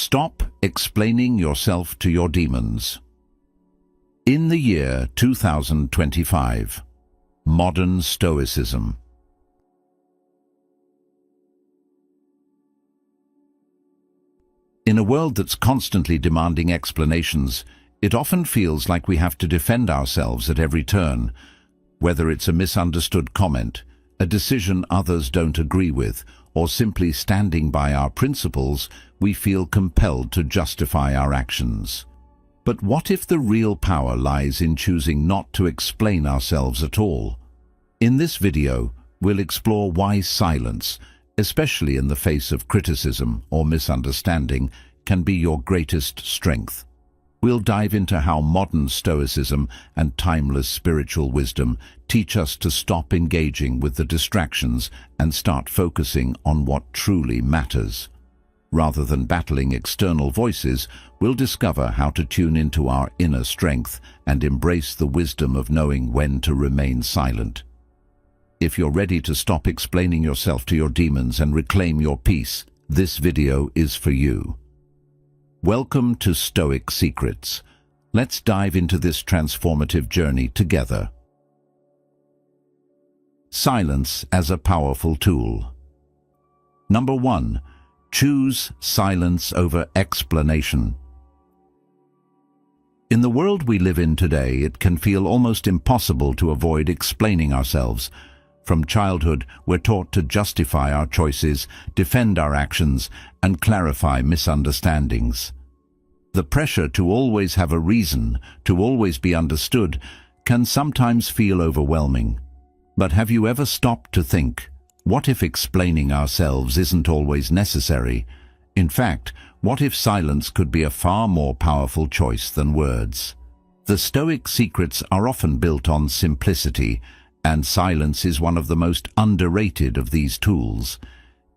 Stop explaining yourself to your demons. In the year 2025, modern Stoicism. In a world that's constantly demanding explanations, it often feels like we have to defend ourselves at every turn, whether it's a misunderstood comment, a decision others don't agree with, or simply standing by our principles. We feel compelled to justify our actions. But what if the real power lies in choosing not to explain ourselves at all? In this video, we'll explore why silence, especially in the face of criticism or misunderstanding, can be your greatest strength. We'll dive into how modern Stoicism and timeless spiritual wisdom teach us to stop engaging with the distractions and start focusing on what truly matters. Rather than battling external voices, we'll discover how to tune into our inner strength and embrace the wisdom of knowing when to remain silent. If you're ready to stop explaining yourself to your demons and reclaim your peace, this video is for you. Welcome to Stoic Secrets. Let's dive into this transformative journey together. Silence as a powerful tool. Number 1. Choose silence over explanation. In the world we live in today, it can feel almost impossible to avoid explaining ourselves. From childhood, we're taught to justify our choices, defend our actions, and clarify misunderstandings. The pressure to always have a reason, to always be understood, can sometimes feel overwhelming. But have you ever stopped to think, what if explaining ourselves isn't always necessary? In fact, what if silence could be a far more powerful choice than words? The Stoic secrets are often built on simplicity, and silence is one of the most underrated of these tools.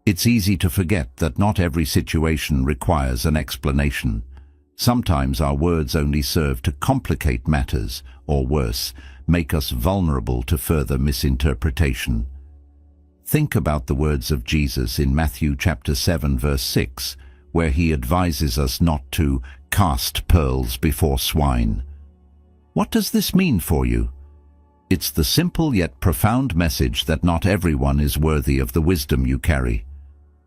It's easy to forget that not every situation requires an explanation. Sometimes our words only serve to complicate matters, or worse, make us vulnerable to further misinterpretation. Think about the words of Jesus in Matthew chapter 7 verse 6, where he advises us not to cast pearls before swine. What does this mean for you? It's the simple yet profound message that not everyone is worthy of the wisdom you carry.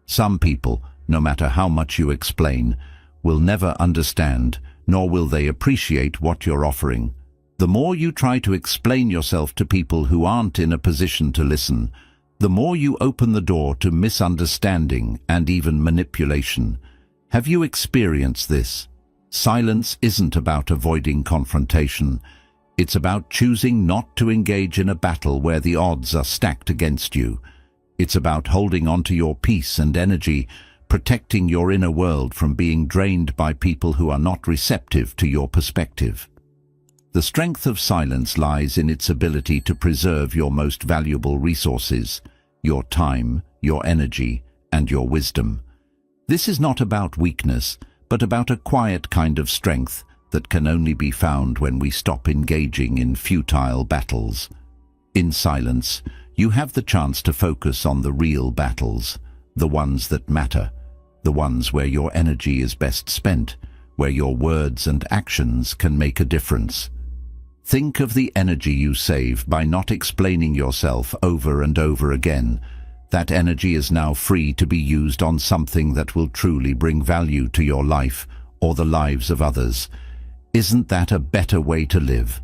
Some people, no matter how much you explain, will never understand, nor will they appreciate what you're offering. The more you try to explain yourself to people who aren't in a position to listen, the more you open the door to misunderstanding and even manipulation. Have you experienced this? Silence isn't about avoiding confrontation. It's about choosing not to engage in a battle where the odds are stacked against you. It's about holding on to your peace and energy, protecting your inner world from being drained by people who are not receptive to your perspective. The strength of silence lies in its ability to preserve your most valuable resources, your time, your energy, and your wisdom. This is not about weakness, but about a quiet kind of strength that can only be found when we stop engaging in futile battles. In silence, you have the chance to focus on the real battles, the ones that matter, the ones where your energy is best spent, where your words and actions can make a difference. Think of the energy you save by not explaining yourself over and over again. That energy is now free to be used on something that will truly bring value to your life or the lives of others. Isn't that a better way to live?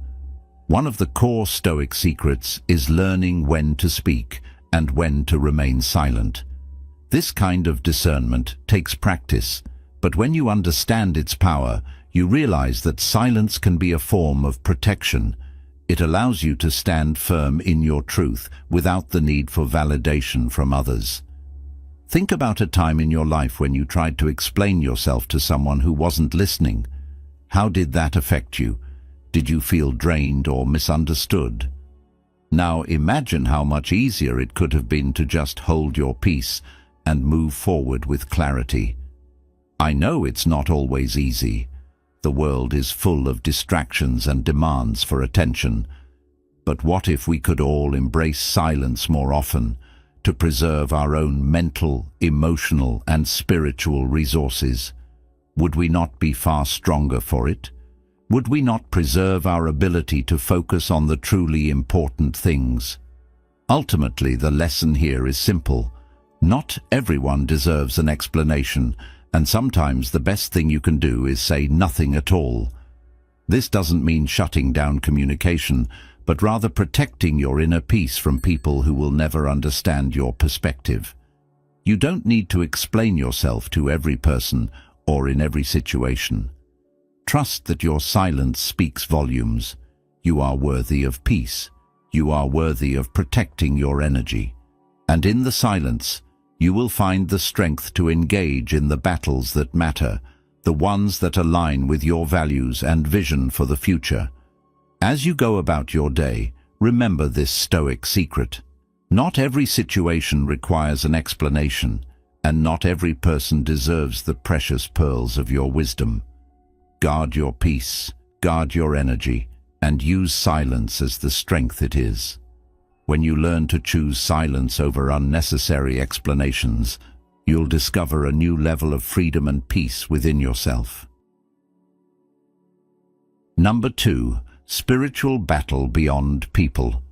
One of the core Stoic secrets is learning when to speak and when to remain silent. This kind of discernment takes practice, but when you understand its power, you realize that silence can be a form of protection. It allows you to stand firm in your truth without the need for validation from others. Think about a time in your life when you tried to explain yourself to someone who wasn't listening. How did that affect you? Did you feel drained or misunderstood? Now imagine how much easier it could have been to just hold your peace and move forward with clarity. I know it's not always easy. The world is full of distractions and demands for attention. But what if we could all embrace silence more often to preserve our own mental, emotional, and spiritual resources? would we not be far stronger for it? Would we not preserve our ability to focus on the truly important things? Ultimately, the lesson here is simple. Not everyone deserves an explanation, and sometimes the best thing you can do is say nothing at all. This doesn't mean shutting down communication, but rather protecting your inner peace from people who will never understand your perspective. You don't need to explain yourself to every person or in every situation. Trust that your silence speaks volumes. You are worthy of peace. You are worthy of protecting your energy. And in the silence, you will find the strength to engage in the battles that matter, the ones that align with your values and vision for the future. As you go about your day, remember this Stoic secret. Not every situation requires an explanation, and not every person deserves the precious pearls of your wisdom. Guard your peace, guard your energy, and use silence as the strength it is. When you learn to choose silence over unnecessary explanations, you'll discover a new level of freedom and peace within yourself. Number 2. Spiritual battle beyond people.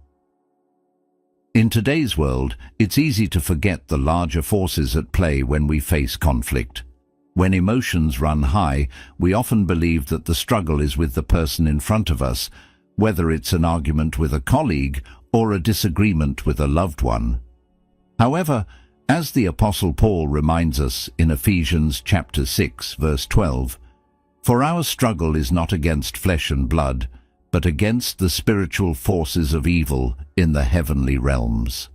In today's world, it's easy to forget the larger forces at play when we face conflict. When emotions run high, we often believe that the struggle is with the person in front of us, whether it's an argument with a colleague or a disagreement with a loved one. However, as the Apostle Paul reminds us in Ephesians chapter 6, verse 12, "For our struggle is not against flesh and blood, but against the spiritual forces of evil in the heavenly realms."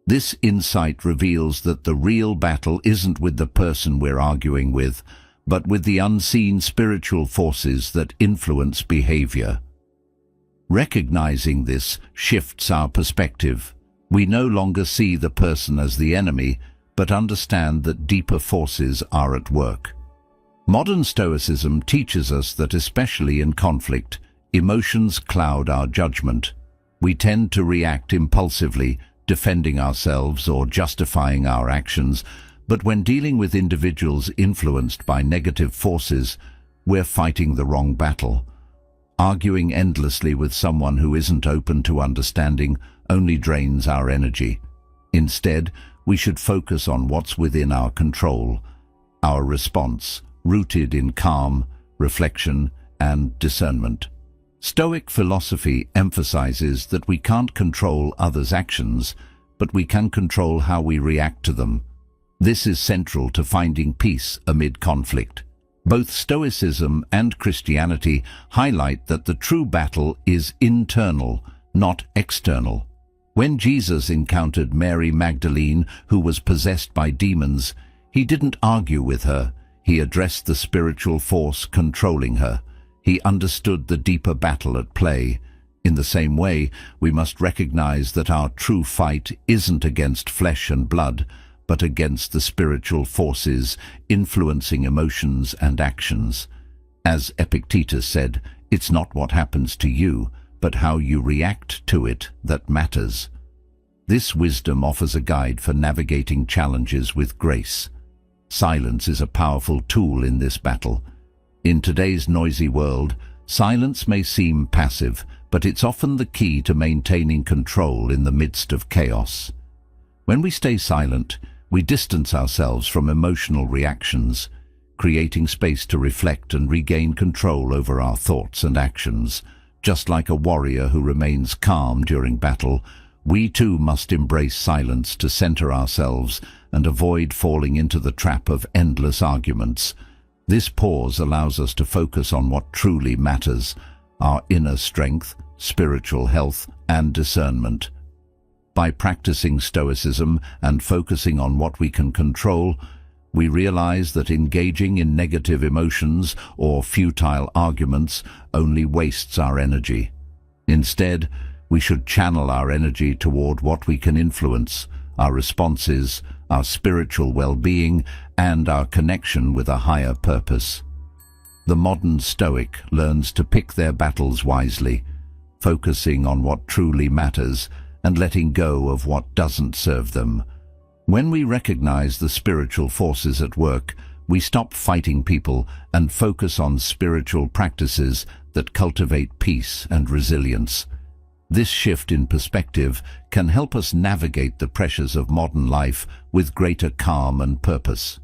This insight reveals that the real battle isn't with the person we're arguing with, but with the unseen spiritual forces that influence behavior. Recognizing this shifts our perspective. We no longer see the person as the enemy, but understand that deeper forces are at work. Modern Stoicism teaches us that especially in conflict, emotions cloud our judgment. We tend to react impulsively, defending ourselves or justifying our actions, but when dealing with individuals influenced by negative forces, we're fighting the wrong battle. Arguing endlessly with someone who isn't open to understanding only drains our energy. Instead, we should focus on what's within our control, our response, rooted in calm, reflection, and discernment. Stoic philosophy emphasizes that we can't control others' actions, but we can control how we react to them. This is central to finding peace amid conflict. Both Stoicism and Christianity highlight that the true battle is internal, not external. When Jesus encountered Mary Magdalene, who was possessed by demons, he didn't argue with her. He addressed the spiritual force controlling her. He understood the deeper battle at play. In the same way, we must recognize that our true fight isn't against flesh and blood, but against the spiritual forces influencing emotions and actions. As Epictetus said, it's not what happens to you, but how you react to it that matters. This wisdom offers a guide for navigating challenges with grace. Silence is a powerful tool in this battle. In today's noisy world, silence may seem passive, but it's often the key to maintaining control in the midst of chaos. When we stay silent, we distance ourselves from emotional reactions, creating space to reflect and regain control over our thoughts and actions. Just like a warrior who remains calm during battle, we too must embrace silence to center ourselves and avoid falling into the trap of endless arguments. This pause allows us to focus on what truly matters, our inner strength, spiritual health, and discernment. By practicing Stoicism and focusing on what we can control, we realize that engaging in negative emotions or futile arguments only wastes our energy. Instead, we should channel our energy toward what we can influence, our responses, our spiritual well-being, and our connection with a higher purpose. The modern Stoic learns to pick their battles wisely, focusing on what truly matters and letting go of what doesn't serve them. When we recognize the spiritual forces at work, We stop fighting people and focus on spiritual practices that cultivate peace and resilience. This shift in perspective can help us navigate the pressures of modern life with greater calm and purpose.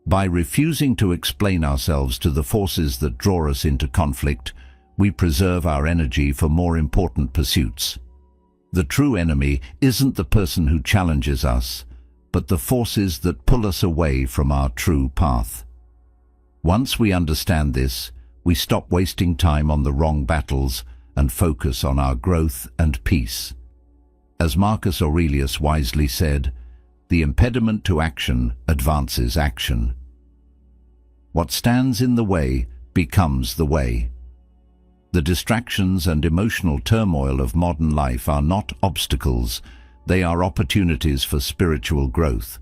By refusing to explain ourselves to the forces that draw us into conflict, we preserve our energy for more important pursuits. The true enemy isn't the person who challenges us, but the forces that pull us away from our true path. Once we understand this, we stop wasting time on the wrong battles and focus on our growth and peace. As Marcus Aurelius wisely said, "The impediment to action advances action." What stands in the way becomes the way. The distractions and emotional turmoil of modern life are not obstacles, they are opportunities for spiritual growth.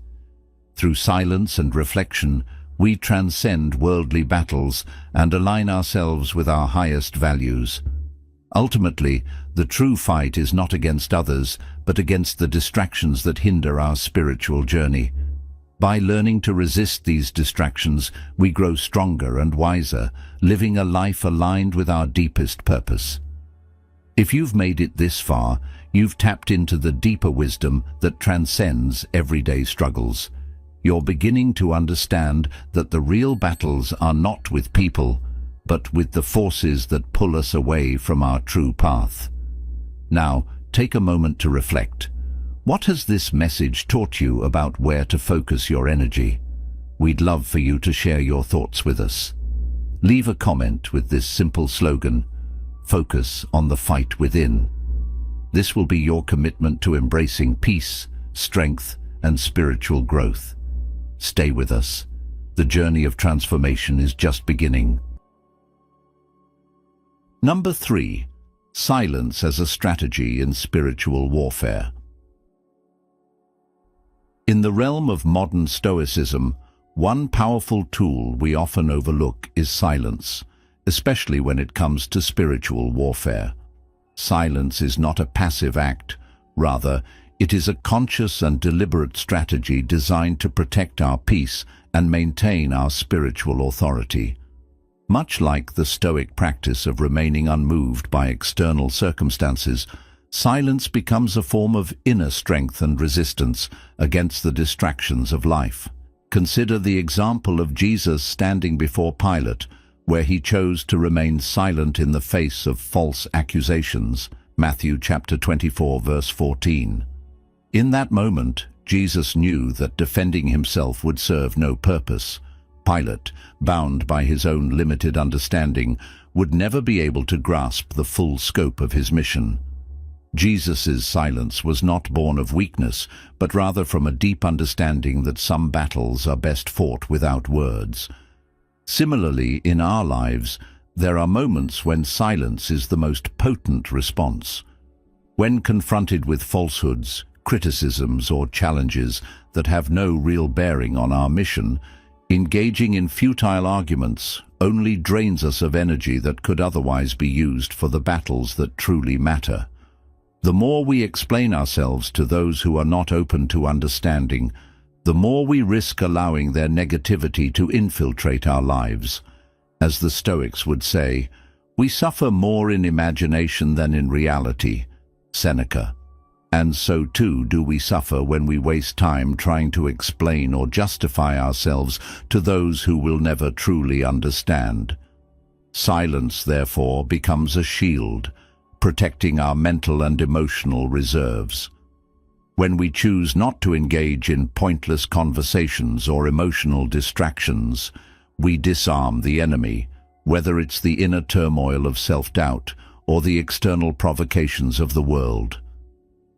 Through silence and reflection, we transcend worldly battles and align ourselves with our highest values. Ultimately, the true fight is not against others, but against the distractions that hinder our spiritual journey. By learning to resist these distractions, we grow stronger and wiser, living a life aligned with our deepest purpose. If you've made it this far, you've tapped into the deeper wisdom that transcends everyday struggles. You're beginning to understand that the real battles are not with people, but with the forces that pull us away from our true path. Now, take a moment to reflect. What has this message taught you about where to focus your energy? We'd love for you to share your thoughts with us. Leave a comment with this simple slogan: "Focus on the fight within." This will be your commitment to embracing peace, strength, and spiritual growth. Stay with us. The journey of transformation is just beginning. Number 3. Silence as a strategy in spiritual warfare. In the realm of modern Stoicism, one powerful tool we often overlook is silence, especially when it comes to spiritual warfare. Silence is not a passive act. Rather, it is a conscious and deliberate strategy designed to protect our peace and maintain our spiritual authority. Much like the Stoic practice of remaining unmoved by external circumstances, silence becomes a form of inner strength and resistance against the distractions of life. Consider the example of Jesus standing before Pilate, where he chose to remain silent in the face of false accusations. Matthew chapter 24, verse 14. In that moment, Jesus knew that defending himself would serve no purpose. Pilate, bound by his own limited understanding, would never be able to grasp the full scope of his mission. Jesus' silence was not born of weakness, but rather from a deep understanding that some battles are best fought without words. Similarly, in our lives, there are moments when silence is the most potent response. When confronted with falsehoods, criticisms, or challenges that have no real bearing on our mission, engaging in futile arguments only drains us of energy that could otherwise be used for the battles that truly matter. The more we explain ourselves to those who are not open to understanding, the more we risk allowing their negativity to infiltrate our lives. As the Stoics would say, we suffer more in imagination than in reality. Seneca. And so too do we suffer when we waste time trying to explain or justify ourselves to those who will never truly understand. Silence, therefore, becomes a shield, protecting our mental and emotional reserves. When we choose not to engage in pointless conversations or emotional distractions, we disarm the enemy, whether it's the inner turmoil of self-doubt or the external provocations of the world.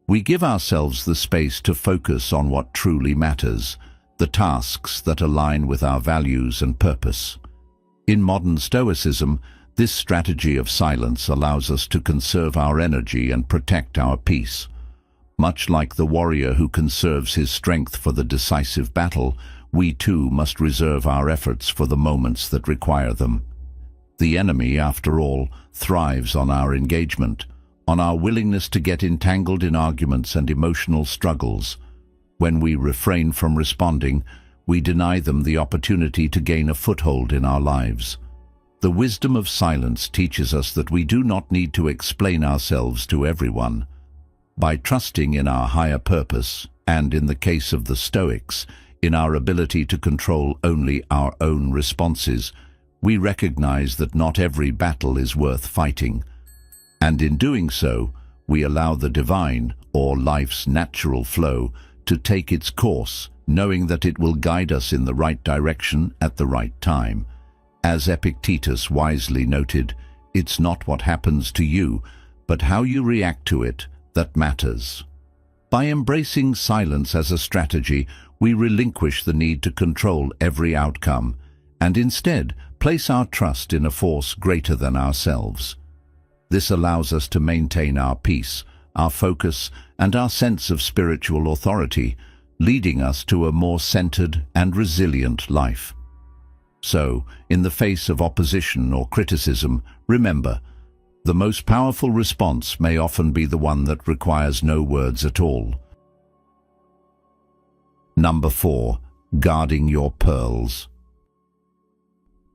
We give ourselves the space to focus on what truly matters, the tasks that align with our values and purpose. In modern Stoicism, this strategy of silence allows us to conserve our energy and protect our peace. Much like the warrior who conserves his strength for the decisive battle, we too must reserve our efforts for the moments that require them. The enemy, after all, thrives on our engagement, on our willingness to get entangled in arguments and emotional struggles. When we refrain from responding, we deny them the opportunity to gain a foothold in our lives. The wisdom of silence teaches us that we do not need to explain ourselves to everyone. By trusting in our higher purpose, and in the case of the Stoics, in our ability to control only our own responses, we recognize that not every battle is worth fighting. And in doing so, we allow the divine, or life's natural flow, to take its course, knowing that it will guide us in the right direction at the right time. As Epictetus wisely noted, it's not what happens to you, but how you react to it that matters. By embracing silence as a strategy, we relinquish the need to control every outcome, and instead place our trust in a force greater than ourselves. This allows us to maintain our peace, our focus, and our sense of spiritual authority, leading us to a more centered and resilient life. So, in the face of opposition or criticism, remember, the most powerful response may often be the one that requires no words at all. Number 4. Guarding your pearls.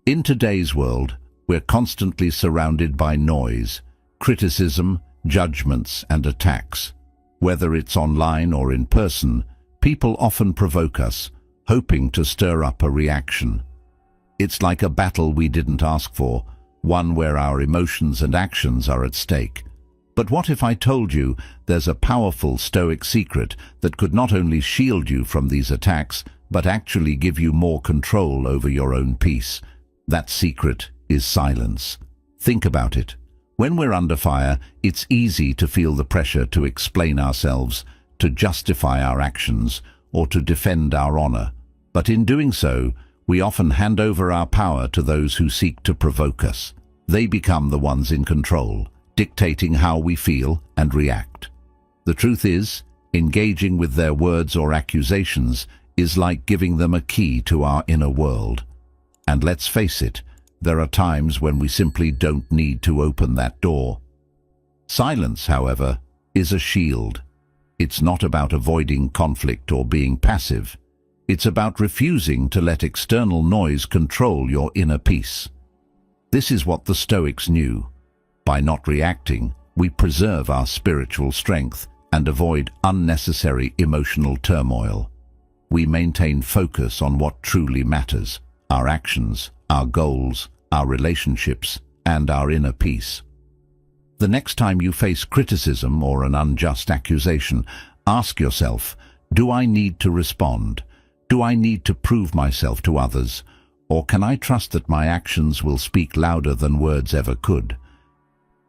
In today's world, we're constantly surrounded by noise, criticism, judgments, and attacks. Whether it's online or in person, people often provoke us, hoping to stir up a reaction. It's like a battle we didn't ask for, one where our emotions and actions are at stake. But what if I told you there's a powerful Stoic secret that could not only shield you from these attacks, but actually give you more control over your own peace? That secret is silence. Think about it. When we're under fire, it's easy to feel the pressure to explain ourselves, to justify our actions, or to defend our honor. But in doing so, we often hand over our power to those who seek to provoke us. They become the ones in control, dictating how we feel and react. The truth is, engaging with their words or accusations is like giving them a key to our inner world. And let's face it, there are times when we simply don't need to open that door. Silence, however, is a shield. It's not about avoiding conflict or being passive. It's about refusing to let external noise control your inner peace. This is what the Stoics knew. By not reacting, we preserve our spiritual strength and avoid unnecessary emotional turmoil. We maintain focus on what truly matters: our actions, our goals, our relationships, and our inner peace. The next time you face criticism or an unjust accusation, ask yourself, do I need to respond? Do I need to prove myself to others? Or can I trust that my actions will speak louder than words ever could?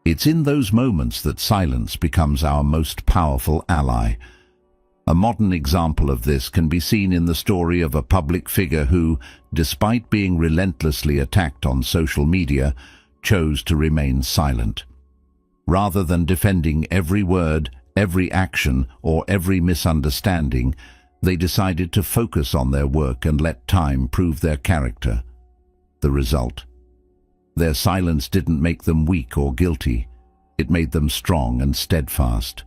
It's in those moments that silence becomes our most powerful ally. A modern example of this can be seen in the story of a public figure who, despite being relentlessly attacked on social media, chose to remain silent. Rather than defending every word, every action, or every misunderstanding, they decided to focus on their work and let time prove their character. The result: their silence didn't make them weak or guilty. It made them strong and steadfast.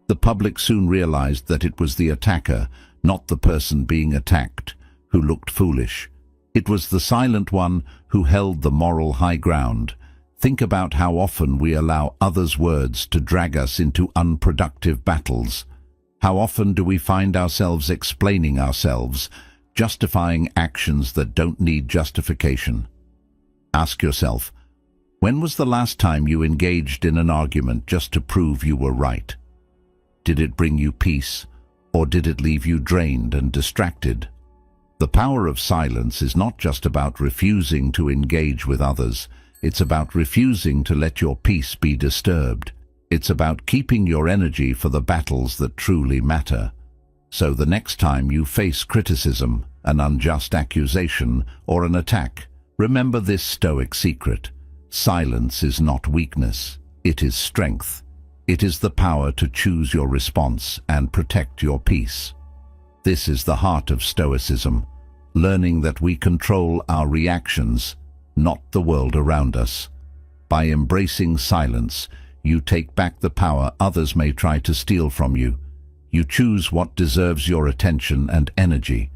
The public soon realized that it was the attacker, not the person being attacked, who looked foolish. It was the silent one who held the moral high ground. Think about how often we allow others' words to drag us into unproductive battles. How often do we find ourselves explaining ourselves, justifying actions that don't need justification? Ask yourself, when was the last time you engaged in an argument just to prove you were right? Did it bring you peace, or did it leave you drained and distracted? The power of silence is not just about refusing to engage with others. It's about refusing to let your peace be disturbed. It's about keeping your energy for the battles that truly matter. So the next time you face criticism, an unjust accusation, or an attack, remember this Stoic secret. Silence is not weakness, it is strength. It is the power to choose your response and protect your peace. This is the heart of Stoicism, learning that we control our reactions, not the world around us. By embracing silence, you take back the power others may try to steal from you. You choose what deserves your attention and energy.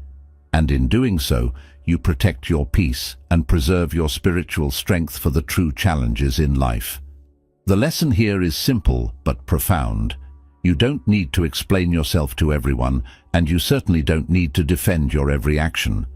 and in doing so, you protect your peace and preserve your spiritual strength for the true challenges in life. The lesson here is simple but profound. You don't need to explain yourself to everyone, and you certainly don't need to defend your every action.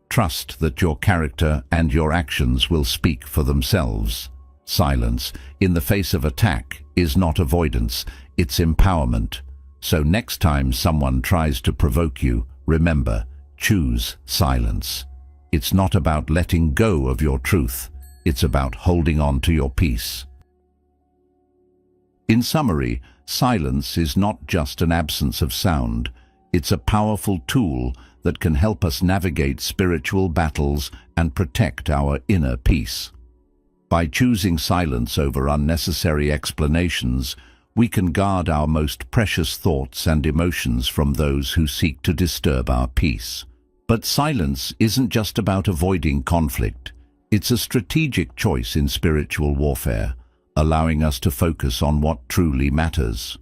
Trust that your character and your actions will speak for themselves. Silence, in the face of attack, is not avoidance, it's empowerment. So next time someone tries to provoke you, remember, choose silence. It's not about letting go of your truth, it's about holding on to your peace. In summary, silence is not just an absence of sound, it's a powerful tool that can help us navigate spiritual battles and protect our inner peace. By choosing silence over unnecessary explanations, we can guard our most precious thoughts and emotions from those who seek to disturb our peace. But silence isn't just about avoiding conflict. It's a strategic choice in spiritual warfare, allowing us to focus on what truly matters.